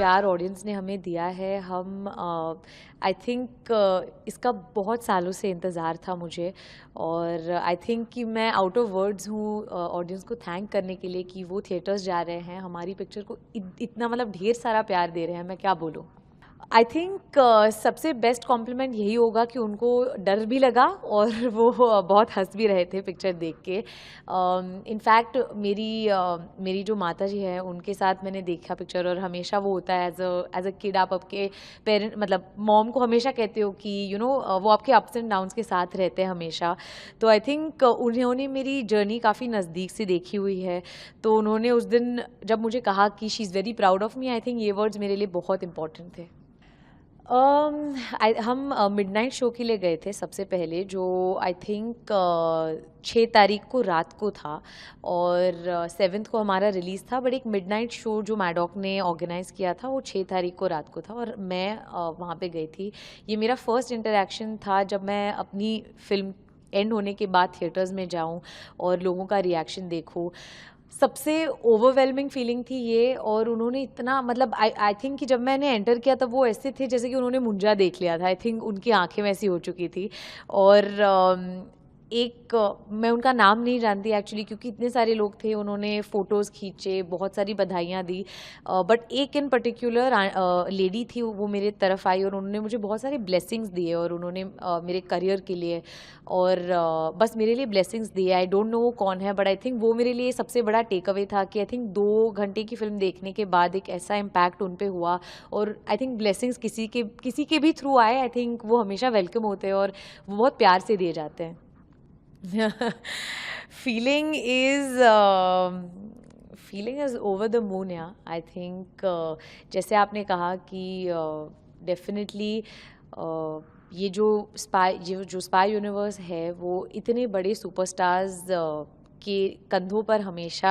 प्यार ऑडियंस ने हमें दिया है, हम आई थिंक इसका बहुत सालों से इंतज़ार था मुझे, और आई थिंक कि मैं आउट ऑफ वर्ड्स हूँ ऑडियंस को थैंक करने के लिए कि वो थिएटर्स जा रहे हैं, हमारी पिक्चर को इतना मतलब ढेर सारा प्यार दे रहे हैं, मैं क्या बोलूँ। आई थिंक सबसे बेस्ट कॉम्प्लीमेंट यही होगा कि उनको डर भी लगा और वो बहुत हंस भी रहे थे पिक्चर देख के। इनफैक्ट मेरी जो माता जी है उनके साथ मैंने देखा पिक्चर, और हमेशा वो होता है एज अ किड, आप आपके पेरेंट मतलब मॉम को हमेशा कहते हो कि वो आपके अप्स एंड डाउन्स के साथ रहते हैं हमेशा। तो आई थिंक उन्होंने मेरी जर्नी काफ़ी नज़दीक से देखी हुई है, तो उन्होंने उस दिन जब मुझे कहा कि she is very proud of me, I think ये वर्ड्स मेरे लिए बहुत इंपॉर्टेंट थे। हम मिडनाइट शो के लिए गए थे सबसे पहले, जो आई थिंक 6 तारीख को रात को था, और 7th को हमारा रिलीज़ था। बट एक मिडनाइट शो जो मैडॉक ने ऑर्गेनाइज़ किया था वो 6 तारीख को रात को था, और मैं वहाँ पे गई थी। ये मेरा फर्स्ट इंटरेक्शन था जब मैं अपनी फिल्म एंड होने के बाद थिएटर्स में जाऊँ और लोगों का रिएक्शन देखूँ। सबसे ओवरवेलमिंग फीलिंग थी ये, और उन्होंने इतना मतलब आई थिंक कि जब मैंने एंटर किया तब वो ऐसे थे जैसे कि उन्होंने मुंजा देख लिया था। आई थिंक उनकी आंखें वैसी हो चुकी थी, और मैं उनका नाम नहीं जानती एक्चुअली क्योंकि इतने सारे लोग थे, उन्होंने फ़ोटोज़ खींचे, बहुत सारी बधाइयाँ दी, बट एक इन पर्टिकुलर लेडी थी, वो मेरे तरफ आई और उन्होंने मुझे बहुत सारे ब्लेसिंग्स दिए, और उन्होंने मेरे करियर के लिए और बस मेरे लिए ब्लेसिंग्स दिए। आई डोंट नो वो कौन है, बट आई थिंक वो मेरे लिए सबसे बड़ा टेक अवे था कि आई थिंक 2 घंटे की फ़िल्म देखने के बाद एक ऐसा इम्पैक्ट उन पे हुआ, और आई थिंक ब्लेसिंग्स किसी के भी थ्रू आए, आई थिंक वो हमेशा वेलकम होते हैं और वो बहुत प्यार से दिए जाते हैं। feeling is feeling is over the moon, या आई थिंक जैसे आपने कहा कि डेफिनेटली ये जो स्पाई यूनिवर्स है वो इतने बड़े सुपरस्टार्स के कंधों पर हमेशा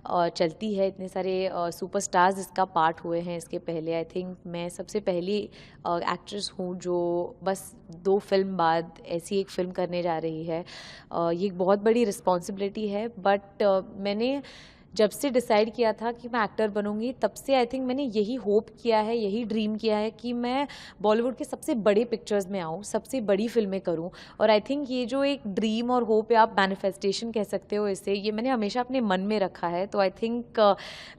चलती है। इतने सारे सुपरस्टार्स इसका पार्ट हुए हैं इसके पहले। आई थिंक मैं सबसे पहली एक्ट्रेस हूँ जो बस 2 फिल्म बाद ऐसी एक फ़िल्म करने जा रही है। ये एक बहुत बड़ी रिस्पॉन्सिबिलिटी है, बट मैंने जब से डिसाइड किया था कि मैं एक्टर बनूंगी तब से आई थिंक मैंने यही होप किया है, यही ड्रीम किया है कि मैं बॉलीवुड के सबसे बड़े पिक्चर्स में आऊँ, सबसे बड़ी फिल्में करूँ। और आई थिंक ये जो एक ड्रीम और होप है, आप मैनिफेस्टेशन कह सकते हो इसे, ये मैंने हमेशा अपने मन में रखा है। तो आई थिंक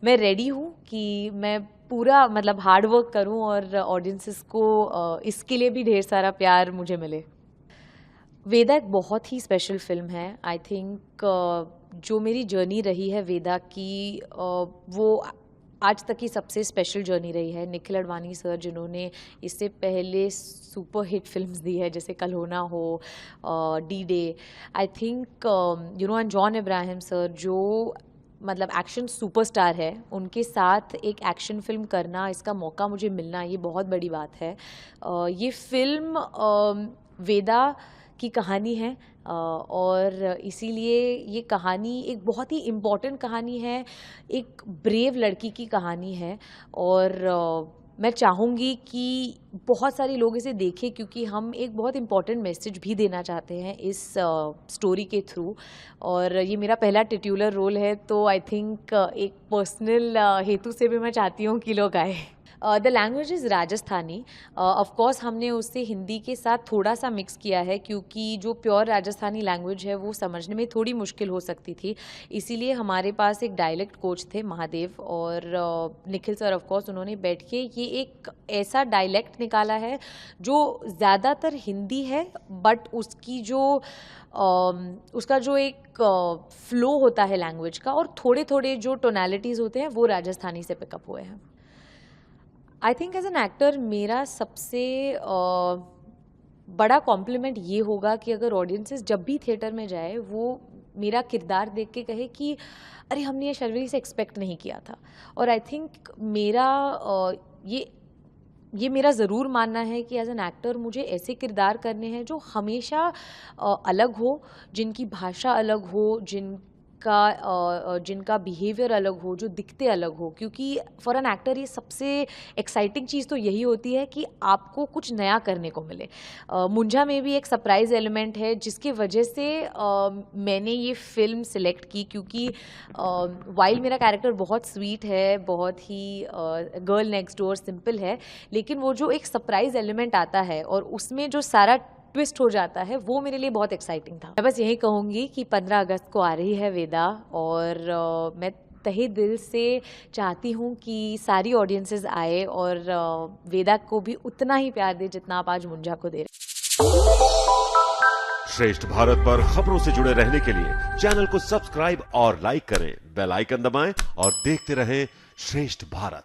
मैं रेडी हूँ कि मैं पूरा मतलब हार्ड वर्क करूँ और ऑडियंसेस को इसके लिए भी ढेर सारा प्यार मुझे मिले। वेदा एक बहुत ही स्पेशल फिल्म है। आई थिंक जो मेरी जर्नी रही है वेदा की, वो आज तक की सबसे स्पेशल जर्नी रही है। निखिल अडवाणी सर जिन्होंने इससे पहले सुपर हिट फिल्म्स दी है जैसे कल हो ना हो, D day, I think and John Ibrahim sir जो मतलब एक्शन सुपरस्टार है, उनके साथ एक एक्शन फिल्म करना, इसका मौका मुझे मिलना, ये बहुत बड़ी बात है। ये फिल्म वेदा की कहानी है, और इसीलिए ये कहानी एक बहुत ही इम्पॉर्टेंट कहानी है, एक ब्रेव लड़की की कहानी है, और मैं चाहूँगी कि बहुत सारे लोग इसे देखें क्योंकि हम एक बहुत इम्पॉर्टेंट मैसेज भी देना चाहते हैं इस स्टोरी के थ्रू। और ये मेरा पहला टिट्यूलर रोल है, तो आई थिंक एक पर्सनल हेतु से भी मैं चाहती हूँ कि लोग आए। The language is Rajasthani. Of course हमने उससे हिंदी के साथ थोड़ा सा मिक्स किया है क्योंकि जो प्योर राजस्थानी लैंग्वेज है वो समझने में थोड़ी मुश्किल हो सकती थी, इसीलिए हमारे पास एक डायलेक्ट कोच थे महादेव, और निखिल सर ऑफकोर्स उन्होंने बैठ के ये एक ऐसा डायलेक्ट निकाला है जो ज़्यादातर हिंदी है, बट उसका जो एक फ्लो होता है लैंग्वेज का, और थोड़े थोड़े जो टोनैलिटीज़ होते हैं वो राजस्थानी से पिकअप हुए हैं। I think as an actor मेरा सबसे बड़ा कॉम्प्लीमेंट ये होगा कि अगर ऑडियंसेस जब भी थिएटर में जाए वो मेरा किरदार देख के कहे कि अरे हमने ये शर्वरी से एक्सपेक्ट नहीं किया था। और आई थिंक मेरा ये मेरा ज़रूर मानना है कि एज एन एक्टर मुझे ऐसे किरदार करने हैं जो हमेशा अलग हो, जिनकी भाषा अलग हो, जिनका बिहेवियर अलग हो, जो दिखते अलग हो, क्योंकि फॉर एन एक्टर ये सबसे एक्साइटिंग चीज़ तो यही होती है कि आपको कुछ नया करने को मिले। मुंजा में भी एक सरप्राइज एलिमेंट है जिसकी वजह से मैंने ये फिल्म सिलेक्ट की, क्योंकि वाइल मेरा कैरेक्टर बहुत स्वीट है, बहुत ही गर्ल नेक्स्ट डोर सिंपल है, लेकिन वो जो एक सरप्राइज एलिमेंट आता है और उसमें जो सारा ट्विस्ट हो जाता है, वो मेरे लिए बहुत एक्साइटिंग था। मैं बस यही कहूँगी कि 15 अगस्त को आ रही है वेदा, और मैं तहे दिल से चाहती हूँ कि सारी ऑडियंसेस आए और वेदा को भी उतना ही प्यार दे जितना आप आज मुंजा को दे रहे हैं। श्रेष्ठ भारत पर खबरों से जुड़े रहने के लिए चैनल को सब्सक्राइब और लाइक करें, बेल आइकन दबाएं और देखते रहें श्रेष्ठ भारत।